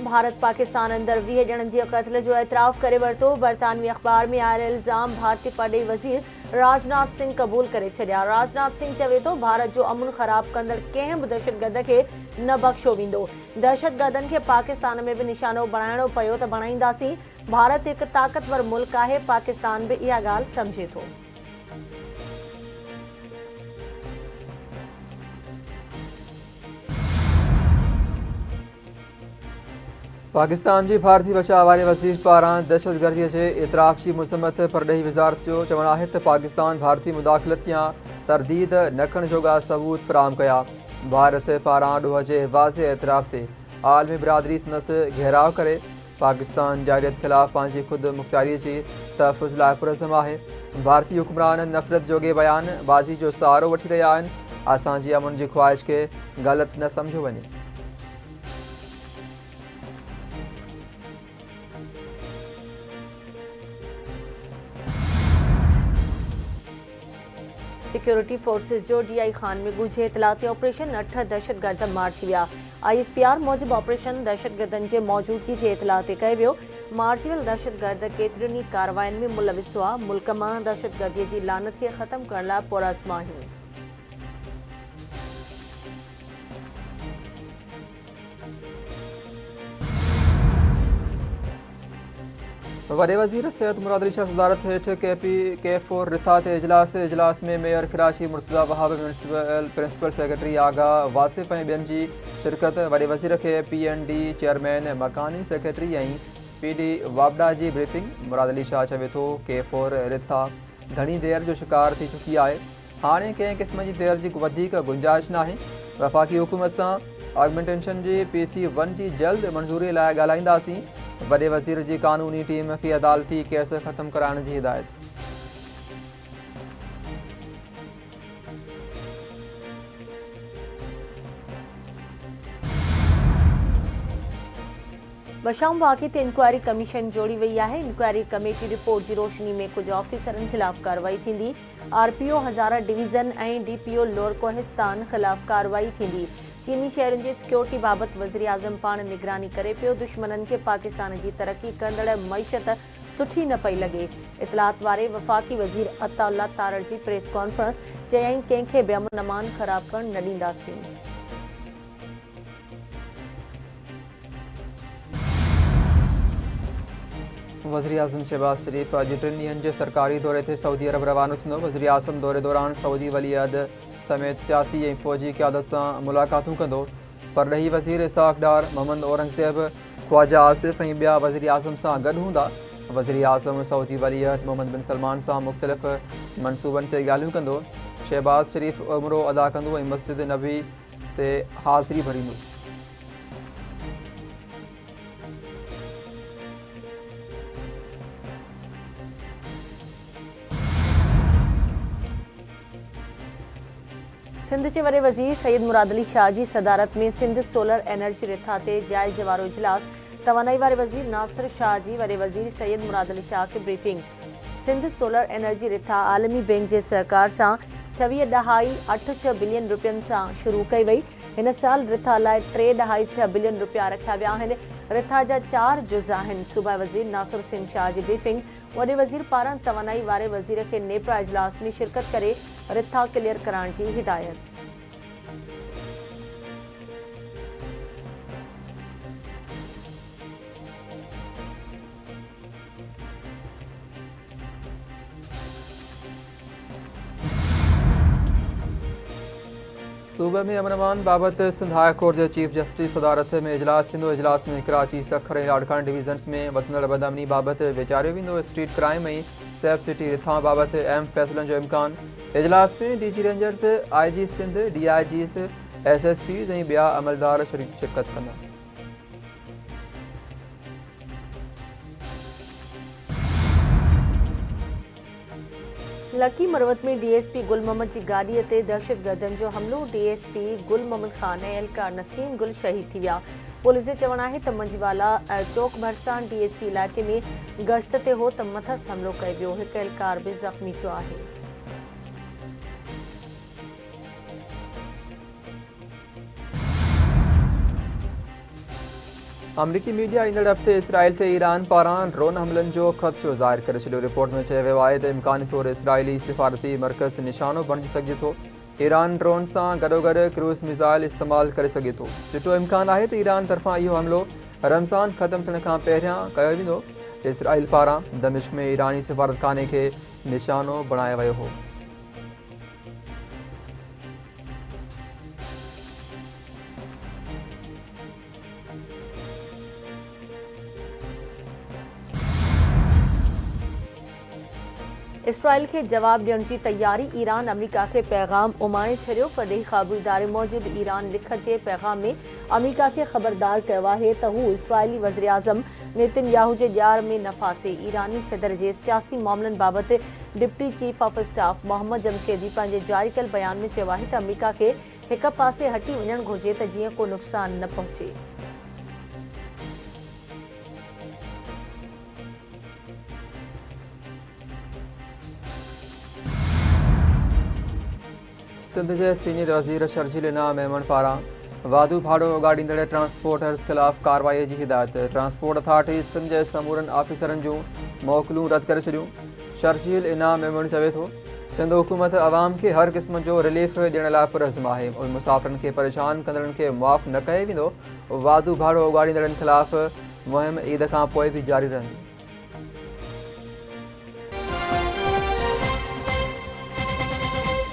भारत पाकिस्तान अंदर 20 ॼणनि जे क़त्ल जो एतराफ़ करे वरितो। बरतानवी अख़बार में आयल इल्ज़ाम भारतीय परॾेही वज़ीर राजनाथ सिंह क़बूल करे छॾिया। राजनाथ सिंह चवे थो, भारत जो अमुन ख़राब कंदड़ कंहिं बि दहशतगर्द खे न बख़्शियो वेंदो। दहशतगर्दनि खे पाकिस्तान में बि निशानो बणाइणो पियो त बणाईंदासीं। भारत हिकु ताक़तवर मुल्क आहे, पाकिस्तान बि इहा ॻाल्हि सम्झे थो। पाकिस्तान जी भारतीय बचाव वारे वज़ीर पारां दहशतगर्दीअ जे एतराफ़ जी मज़म्मत परॾेही वज़ारत जो चवणु आहे त पाकिस्तान भारतीय मुदाख़लत या तरदीद न करण जोॻा सबूत फ़राहम कया। भारत पारां ॾोह जे वाज़े एतराफ़ ते आलमी बिरादरी संदसि घेराव करे पाकिस्तान जारियत ख़िलाफ़ पंहिंजी ख़ुदि मुख़्तियारीअ जी तहफ़ुज़ लाइ पुरज़म आहे। भारतीय हुक्मरान नफ़रत जोॻे बयान बाज़ी जो सहारो वठी रहिया आहिनि। असांजी अमुन जी ख़्वाहिश खे ग़लति न सम्झो वञे। सिक्योरिटी फोर्सेस जो DI खान में ॻुझे इतलाती ऑपरेशन 8 दहशतगर्द मार थी विया। ISPR मूजिबि ऑपरेशन दहशतगर्दनि जे मौजूदगी जे इतला ते कयो वियो। मारिजी वियल दहशतगर्द केतिरियुनि ई कार्रवाइनि में मुलविस हुआ। मुल्क मां दहशतगर्दीअ जी लानत खे ख़तमु करण लाइ पुरअज़्म आहियूं। वॾे वज़ीर सैयद मुराद अली शाह सदारत हेठि K4 रिथा ते इजलास में mayor Karachi Murtaza Wahab, municipal principal secretary Agha Wasif ऐं ॿियनि जी शिरकत। वॾे वज़ीर खे PND चेयरमैन, मकानी सेक्रेटरी ऐं PD वाबडा जी ब्रीफिंग। मुराद अली शाह चवे थो, K4 रिथा घणी देरि जो शिकार थी चुकी आहे। हाणे कंहिं क़िस्म जी देरि जी वधीक गुंजाइश नाहे। वफ़ाक़ी हुकूमत सां ऑगमेंटेशन जी PC1 जी जल्द मंज़ूरी लाइ ॻाल्हाईंदासीं। वॾे वज़ीर जी क़ानूनी टीम खे अदालती केस ख़तमु कराइण जी हिदायत। बशाम वाक़े ते इंक्वायरी कमीशन जोड़ी वई आहे। इंक्वायरी कमेटी रिपोर्ट जी रोशनी में कुझु ऑफिसरनि ख़िलाफ़ कार्रवाई थींदी। RPO हज़ारा डिवीज़न ऐं DPO लोअर कोहिस्तान ख़िलाफ़ कार्रवाई थींदी। चीनी शहरुनि जी सिक्योरिटी बाबति वज़ीर आज़म पाण निगरानी करे पियो। दुश्मननि खे पाकिस्तान जी तरक़ी कंदड़ मईशत सुठी न पई लॻे। इतलात वारे वफ़ाक़ी वज़ीर अताउल्ला तारड़ जी प्रेस कॉन्फ्रेंस चयाईं, कंहिंखे बि अमन अमान ख़राब करणु न ॾींदासीं। वज़ीर आज़म शहबाज शरीफ़ अॼु 3 ॾींहंनि जे सरकारी दौरे ते सऊदी अरब रवानो थींदो। वज़ीर आज़म दौरे दौरान सऊदी वली अहद समेत सियासी ऐं फ़ौजी क़यादत सां मुलाक़ातूं कंदो। परॾेही वज़ीर इसाक़ डार, मोहम्मद औरंगज़ेब, ख्वाजा आसिफ़ ऐं ॿिया वज़ीर आज़म सां गॾु हूंदा। वज़ीर आज़म सऊदी वली अहद मोहम्मद बिन सलमान सां मुख़्तलिफ़ मनसूबनि ते ॻाल्हियूं कंदो। शहबाज शरीफ़ उमरो अदा कंदो ऐं मस्जिद नबी ते हाज़िरी भरींदो। सिंध जे वॾे वज़ीर सैयद मुराद अली शाह जी सदारत में सिंध सोलर एनर्जी रिथा ते जाइज़े वारो इजलास। तवानाई वारे वज़ीर नासिर शाह जी वॾे वज़ीर सैयद मुराद अली शाह खे ब्रीफिंग। सिंध सोलर एनर्जी रिथा आलमी बैंक जे सहकार सां 26.86 बिलियन रुपयनि सां शुरू कई वई। हिन साल रिथा लाइ 3.6 बिलियन रुपया रखिया विया आहिनि। रिथा जा 4 जुज़ आहिनि। सूबाई वज़ीर नासिर सिंह शाह जी ब्रीफिंग। वॾे वज़ीर पारां तवानाई वारे वज़ीर खे नेपरा इजलास में शिरकत करे रिथा क्लियर कराइण जी हिदायत। सूबे में अमन अमान बाबति सिंध हाई कोर्ट जे चीफ जस्टिस सदारत में इजलास थींदो। इजलास में कराची, सखर ऐं लाड़कान डिवीज़न्स में वधंदड़ बदअमनी बाबति वीचारियो वेंदो। स्ट्रीट क्राइम ऐं सेफ सिटी रिथां बाबति अहम फ़ैसिलनि जो इम्कान। इजलास में DG rangers, IG Sindh, DIGs, SSPs ऐं ॿिया अमलदार शिरकत कंदा। लकी मरवत में DSP गुल मोहम्मद जी गाॾीअ ते दहशतगर्दनि जो हमिलो। DSP गुल मोहम्मद ख़ान ऐं एहलकार नसीम गुल शहीद थी विया। पुलिस जो चवणु आहे त मंझवाला चौक भरिसां DSP इलाइक़े में गश्त ते हो त मथस हमिलो कयो वियो। हिकु एहलकार बि ज़ख़्मी थियो आहे। अमरीकी मीडिया ईंदड़ हफ़्ते इसराइल ते ईरान पारां ड्रोन हमलनि जो ख़दशो ज़ाहिर करे छॾियो। रिपोर्ट में चयो वियो आहे त इम्कानी तौरु इसराइली सिफ़ारती मर्कज़ निशानो बणिजी सघिजे थो। ईरान ड्रोन सां गॾोगॾु क्रूज़ मिसाइल इस्तेमालु करे सघे थो। ॾिठो इम्कान आहे त ईरान तरफ़ां इहो हमिलो रमज़ान ख़तमु थियण खां पहिरियां कयो वेंदो। इसराइल पारां दमिश्क में ईरानी सिफ़ारतखाने खे निशानो बणायो वियो हो। इसराइल के जवाब ॾियण जी तैयारी। ईरान अमेरिका के पैगाम उमाए छॾियो। फ़दही ख़बरदारी मूजिबि ईरान लिखत जे पैगाम में अमेरिका के ख़बरदार कयो आहे त हू इसराइली वज़ीर आज़म नेतन्याहू जे ॼार में न फासे। ईरानी सदर जे सियासी मामलनि बाबति deputy chief of staff Muhammad Jamshedi पंहिंजे जारी कयल बयान में चयो आहे त अमेरिका खे हिक पासे हटी वञणु घुरिजे त जीअं को नुक़सान न पहुचे। सिंध जे सीनियर वज़ीर शर्जील इनाम मेमन पारां वाधू भाड़ो उगाड़ींदड़ ट्रांसपोर्टर्स ख़िलाफ़ कार्रवाई जी हिदायत। ट्रांसपोर्ट अथॉरिटी सिंध जे समूरनि ऑफिसरनि जूं मोकलूं रद्द करे छॾियूं। शर्जील इनाम मेमन चवे थो सिंध हुकूमत अवाम खे हर क़िस्म जो रिलीफ ॾियण लाइ पुरज़म आहे। मुसाफ़िरनि खे परेशान कंदड़नि खे मुआफ़ न कयो वेंदो। वाधू भाड़ो उगाड़ींदड़नि ख़िलाफ़ मुहिम ईद खां पोइ बि जारी रहंदी।